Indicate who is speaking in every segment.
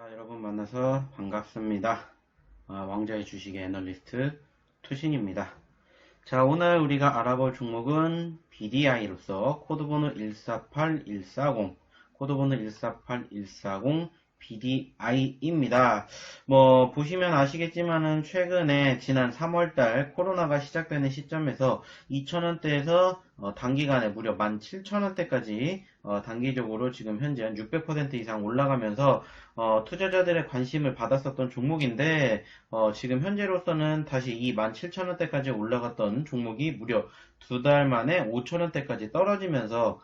Speaker 1: 여러분 만나서 반갑습니다. 왕자의 주식의 애널리스트 투신입니다. 자, 오늘 우리가 알아볼 종목은 BDI로서 코드번호 148140, 코드번호 148140 BDI입니다. 보시면 아시겠지만은 최근에 지난 3월달 코로나가 시작되는 시점에서 2,000원대에서 단기간에 무려 17,000원대까지 단기적으로 지금 현재 한 600% 이상 올라가면서 투자자들의 관심을 받았었던 종목인데 지금 현재로서는 다시 이 17,000원대까지 올라갔던 종목이 무려 2달 만에 5,000원대까지 떨어지면서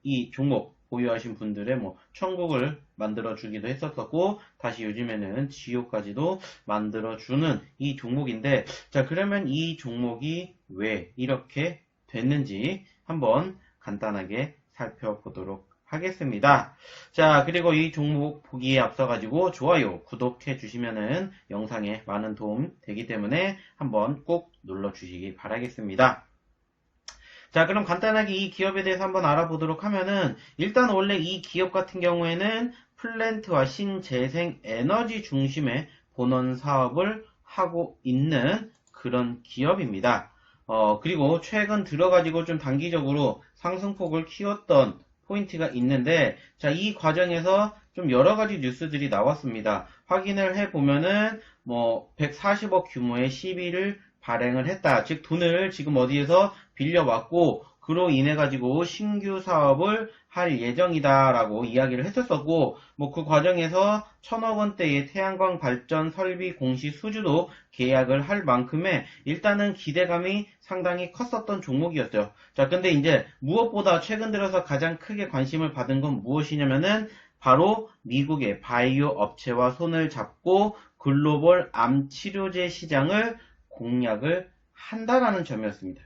Speaker 1: 이 종목 보유하신 분들의 천국을 만들어 주기도 했었고 다시 요즘에는 지옥까지도 만들어 주는 이 종목인데, 자, 그러면 이 종목이 왜 이렇게 됐는지 한번 간단하게 살펴보도록 하겠습니다. 자, 그리고 이 종목 보기에 앞서 가지고 좋아요, 구독해 주시면은 영상에 많은 도움 되기 때문에 한번 꼭 눌러 주시기 바라겠습니다. 자, 그럼 간단하게 이 기업에 대해서 한번 알아보도록 하면은, 일단 원래 이 기업 같은 경우에는 플랜트와 신재생 에너지 중심의 본원 사업을 하고 있는 그런 기업입니다. 그리고 최근 들어가지고 좀 단기적으로 상승폭을 키웠던 포인트가 있는데, 자, 이 과정에서 좀 여러 가지 뉴스들이 나왔습니다. 확인을 해보면은, 140억 규모의 시비를 발행을 했다. 즉, 돈을 지금 어디에서 빌려왔고, 그로 인해 가지고 신규 사업을 할 예정이다라고 이야기를 했었었고, 그 과정에서 1,000억 원대의 태양광 발전 설비 공시 수주도 계약을 할 만큼의 일단은 기대감이 상당히 컸었던 종목이었죠. 자, 근데 이제 무엇보다 최근 들어서 가장 크게 관심을 받은 건 무엇이냐면은 바로 미국의 바이오 업체와 손을 잡고 글로벌 암 치료제 시장을 공략을 한다라는 점이었습니다.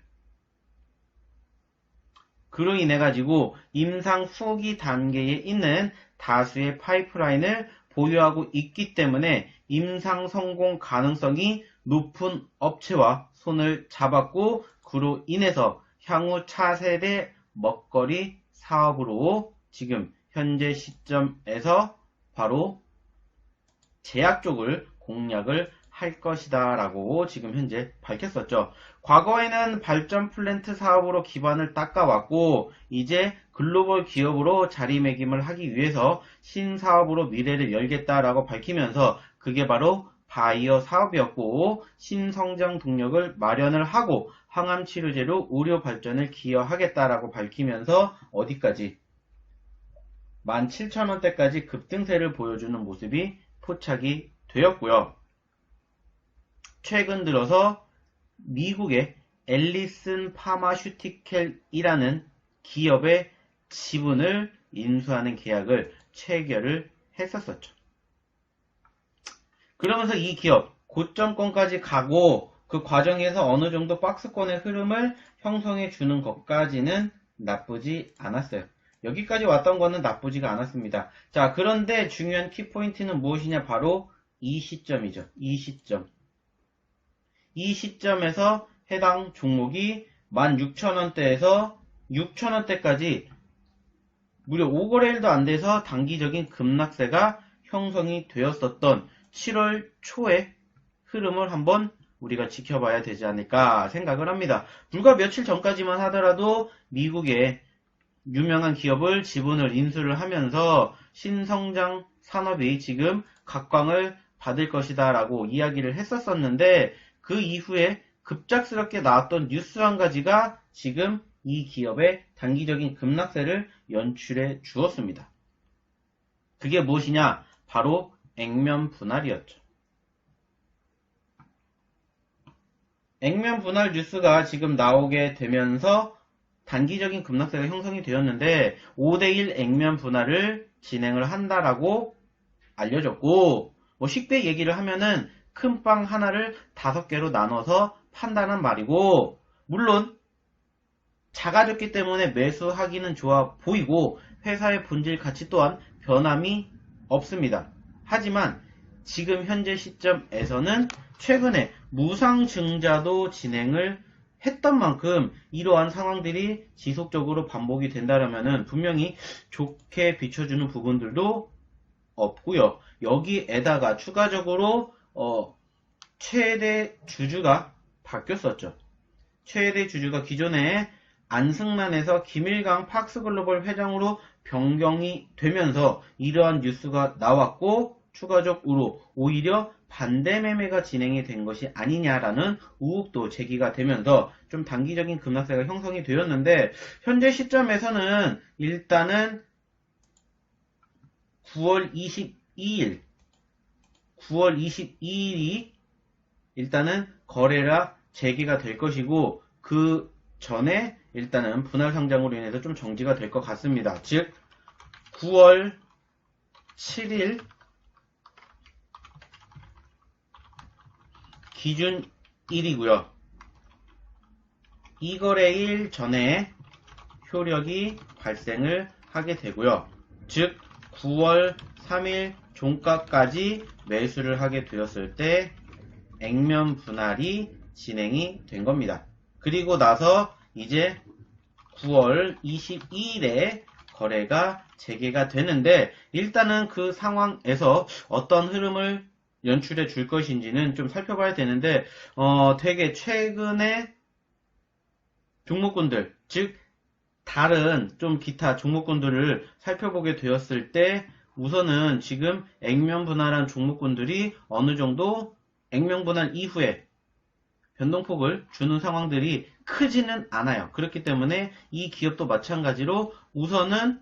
Speaker 1: 그로 인해 가지고 임상 후기 단계에 있는 다수의 파이프라인을 보유하고 있기 때문에 임상 성공 가능성이 높은 업체와 손을 잡았고, 그로 인해서 향후 차세대 먹거리 사업으로 지금 현재 시점에서 바로 제약 쪽을 공략을 할 것이다 라고 지금 현재 밝혔었죠. 과거에는 발전 플랜트 사업으로 기반을 닦아왔고 이제 글로벌 기업으로 자리매김을 하기 위해서 신사업으로 미래를 열겠다라고 밝히면서 그게 바로 바이오 사업이었고, 신성장 동력을 마련을 하고 항암 치료제로 의료 발전을 기여하겠다라고 밝히면서 어디까지 17,000원대까지 급등세를 보여주는 모습이 포착이 되었고요. 최근 들어서 미국의 앨리슨 파마슈티켈이라는 기업의 지분을 인수하는 계약을 체결을 했었었죠. 그러면서 이 기업 고점권까지 가고 그 과정에서 어느 정도 박스권의 흐름을 형성해 주는 것까지는 나쁘지 않았어요. 여기까지 왔던 거는 나쁘지가 않았습니다. 자, 그런데 중요한 키포인트는 무엇이냐? 바로 이 시점이죠. 이 시점. 이 시점에서 해당 종목이 16,000원대에서 6,000원대까지 무려 5거래일도 안 돼서 단기적인 급락세가 형성이 되었었던 7월 초의 흐름을 한번 우리가 지켜봐야 되지 않을까 생각을 합니다. 불과 며칠 전까지만 하더라도 미국의 유명한 기업을 지분을 인수를 하면서 신성장 산업이 지금 각광을 받을 것이다 라고 이야기를 했었었는데, 그 이후에 급작스럽게 나왔던 뉴스 한 가지가 지금 이 기업의 단기적인 급락세를 연출해 주었습니다. 그게 무엇이냐? 바로 액면 분할이었죠. 액면 분할 뉴스가 지금 나오게 되면서 단기적인 급락세가 형성이 되었는데 5대1 액면 분할을 진행을 한다라고 알려졌고, 쉽게 얘기를 하면은 큰 빵 하나를 5개로 나눠서 판다는 말이고, 물론 작아졌기 때문에 매수하기는 좋아 보이고 회사의 본질 가치 또한 변함이 없습니다. 하지만 지금 현재 시점에서는 최근에 무상증자도 진행을 했던 만큼 이러한 상황들이 지속적으로 반복이 된다면 분명히 좋게 비춰주는 부분들도 없고요. 여기에다가 추가적으로 최대 주주가 바뀌었었죠. 최대 주주가 기존에 안승만에서 김일강 팍스글로벌 회장으로 변경이 되면서 이러한 뉴스가 나왔고 추가적으로 오히려 반대 매매가 진행이 된 것이 아니냐라는 의혹도 제기가 되면서 좀 단기적인 급락세가 형성이 되었는데 현재 시점에서는 일단은 9월 22일이 일단은 거래가 재개가 될 것이고 그 전에 일단은 분할 상장으로 인해서 좀 정지가 될 것 같습니다. 즉 9월 7일 기준일이고요. 이 거래일 전에 효력이 발생을 하게 되고요. 즉 9월 3일 종가까지 매수를 하게 되었을 때 액면 분할이 진행이 된 겁니다. 그리고 나서 이제 9월 22일에 거래가 재개가 되는데 일단은 그 상황에서 어떤 흐름을 연출해 줄 것인지는 좀 살펴봐야 되는데 되게 최근에 종목군들 즉 다른 좀 기타 종목군들을 살펴보게 되었을 때 우선은 지금 액면 분할한 종목군들이 어느 정도 액면 분할 이후에 변동폭을 주는 상황들이 크지는 않아요. 그렇기 때문에 이 기업도 마찬가지로 우선은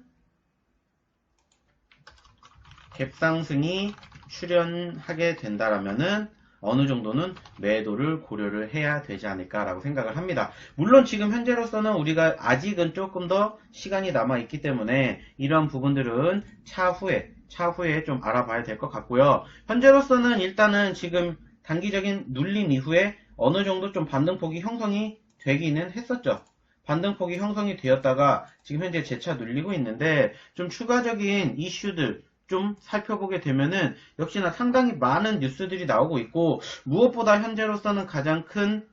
Speaker 1: 갭상승이 출현하게 된다라면은 어느 정도는 매도를 고려를 해야 되지 않을까라고 생각을 합니다. 물론 지금 현재로서는 우리가 아직은 조금 더 시간이 남아있기 때문에 이런 부분들은 차후에 좀 알아봐야 될 것 같고요. 현재로서는 일단은 지금 단기적인 눌림 이후에 어느 정도 좀 반등폭이 형성이 되기는 했었죠. 반등폭이 형성이 되었다가 지금 현재 재차 눌리고 있는데 좀 추가적인 이슈들 좀 살펴보게 되면은 역시나 상당히 많은 뉴스들이 나오고 있고 무엇보다 현재로서는 가장 큰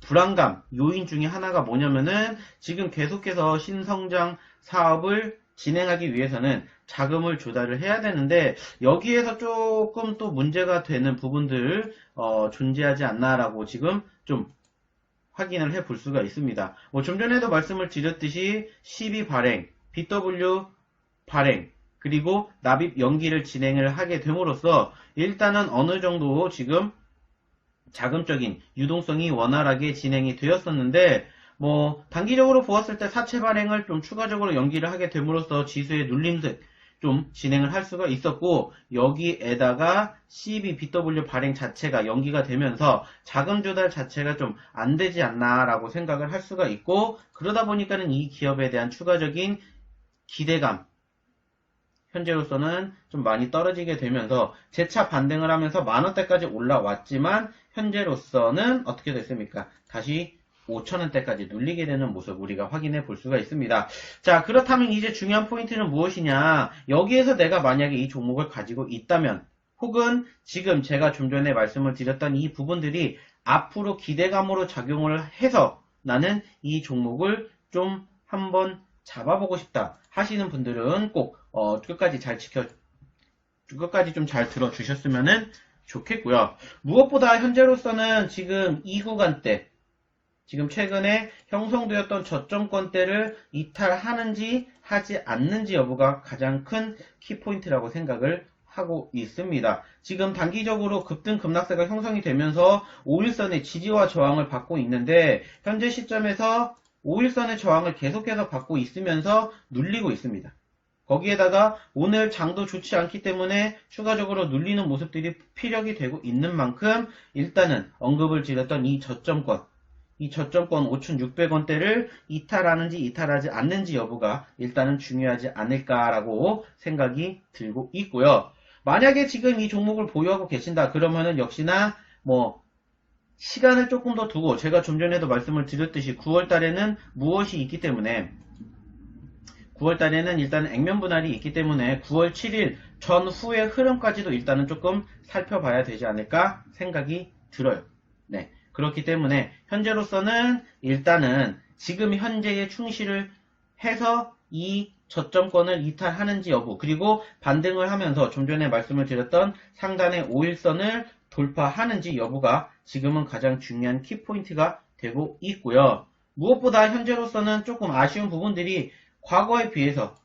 Speaker 1: 불안감 요인 중에 하나가 뭐냐면은 지금 계속해서 신성장 사업을 진행하기 위해서는 자금을 조달을 해야 되는데 여기에서 조금 또 문제가 되는 부분들 존재하지 않나라고 지금 좀 확인을 해 볼 수가 있습니다. 좀 전에도 말씀을 드렸듯이 12 발행, BW 발행 그리고 납입 연기를 진행을 하게 됨으로써 일단은 어느 정도 지금 자금적인 유동성이 원활하게 진행이 되었었는데 단기적으로 보았을 때 사채 발행을 좀 추가적으로 연기를 하게 됨으로써 지수의 눌림등 좀 진행을 할 수가 있었고 여기에다가 CB/BW 발행 자체가 연기가 되면서 자금 조달 자체가 좀 안 되지 않나라고 생각을 할 수가 있고 그러다 보니까는 이 기업에 대한 추가적인 기대감 현재로서는 좀 많이 떨어지게 되면서 재차 반등을 하면서 10,000원대까지 올라왔지만 현재로서는 어떻게 됐습니까? 다시 5,000원대까지 눌리게 되는 모습 우리가 확인해 볼 수가 있습니다. 자, 그렇다면 이제 중요한 포인트는 무엇이냐? 여기에서 내가 만약에 이 종목을 가지고 있다면 혹은 지금 제가 좀 전에 말씀을 드렸던 이 부분들이 앞으로 기대감으로 작용을 해서 나는 이 종목을 좀 한번 잡아보고 싶다 하시는 분들은 꼭 끝까지 좀 잘 들어주셨으면 좋겠고요. 무엇보다 현재로서는 지금 이 구간대 지금 최근에 형성되었던 저점권대를 이탈하는지 하지 않는지 여부가 가장 큰 키포인트라고 생각을 하고 있습니다. 지금 단기적으로 급등 급락세가 형성이 되면서 5일선의 지지와 저항을 받고 있는데 현재 시점에서 5일선의 저항을 계속해서 받고 있으면서 눌리고 있습니다. 거기에다가 오늘 장도 좋지 않기 때문에 추가적으로 눌리는 모습들이 피력이 되고 있는 만큼 일단은 언급을 드렸던 이 저점권 5,600원대를 이탈하는지 이탈하지 않는지 여부가 일단은 중요하지 않을까라고 생각이 들고 있고요. 만약에 지금 이 종목을 보유하고 계신다 그러면은 역시나 시간을 조금 더 두고 제가 좀 전에도 말씀을 드렸듯이 9월달에는 무엇이 있기 때문에 9월달에는 일단 액면 분할이 있기 때문에 9월 7일 전후의 흐름까지도 일단은 조금 살펴봐야 되지 않을까 생각이 들어요. 네. 그렇기 때문에 현재로서는 일단은 지금 현재에 충실을 해서 이 저점권을 이탈하는지 여부, 그리고 반등을 하면서 좀 전에 말씀을 드렸던 상단의 5일선을 돌파하는지 여부가 지금은 가장 중요한 키포인트가 되고 있고요. 무엇보다 현재로서는 조금 아쉬운 부분들이 과거에 비해서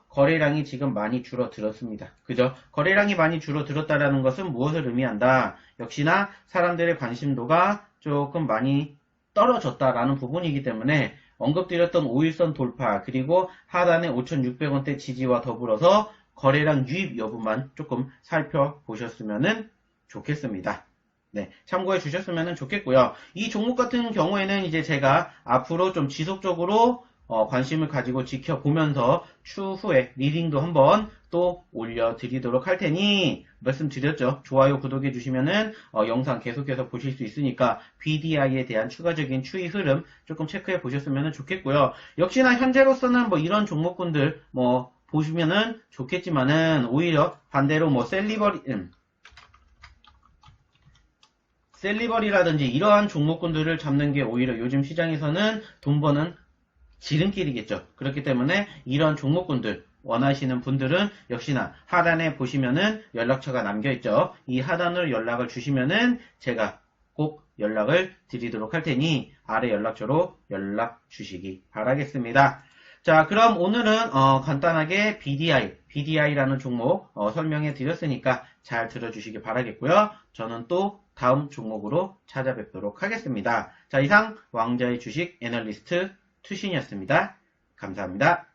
Speaker 1: 거래량이 지금 많이 줄어들었습니다. 그죠? 거래량이 많이 줄어들었다는 것은 무엇을 의미한다? 역시나 사람들의 관심도가 조금 많이 떨어졌다라는 부분이기 때문에 언급드렸던 5일선 돌파, 그리고 하단의 5,600원대 지지와 더불어서 거래량 유입 여부만 조금 살펴보셨으면 좋겠습니다. 네, 참고해 주셨으면 좋겠고요. 이 종목 같은 경우에는 이제 제가 앞으로 좀 지속적으로 관심을 가지고 지켜보면서 추후에 리딩도 한번 또 올려드리도록 할 테니 말씀드렸죠. 좋아요, 구독해 주시면은 영상 계속해서 보실 수 있으니까 BDI에 대한 추가적인 추이 흐름 조금 체크해 보셨으면 좋겠고요. 역시나 현재로서는 뭐 이런 종목군들 뭐 보시면은 좋겠지만은 오히려 반대로 뭐 셀리버리라든지 이러한 종목군들을 잡는 게 오히려 요즘 시장에서는 돈 버는 지름길이겠죠. 그렇기 때문에 이런 종목군들 원하시는 분들은 역시나 하단에 보시면은 연락처가 남겨있죠. 이 하단으로 연락을 주시면은 제가 꼭 연락을 드리도록 할 테니 아래 연락처로 연락 주시기 바라겠습니다. 자, 그럼 오늘은 간단하게 BDI라는 종목 설명해 드렸으니까 잘 들어주시기 바라겠고요. 저는 또 다음 종목으로 찾아뵙도록 하겠습니다. 자, 이상 왕자의 주식 애널리스트 투신이었습니다. 감사합니다.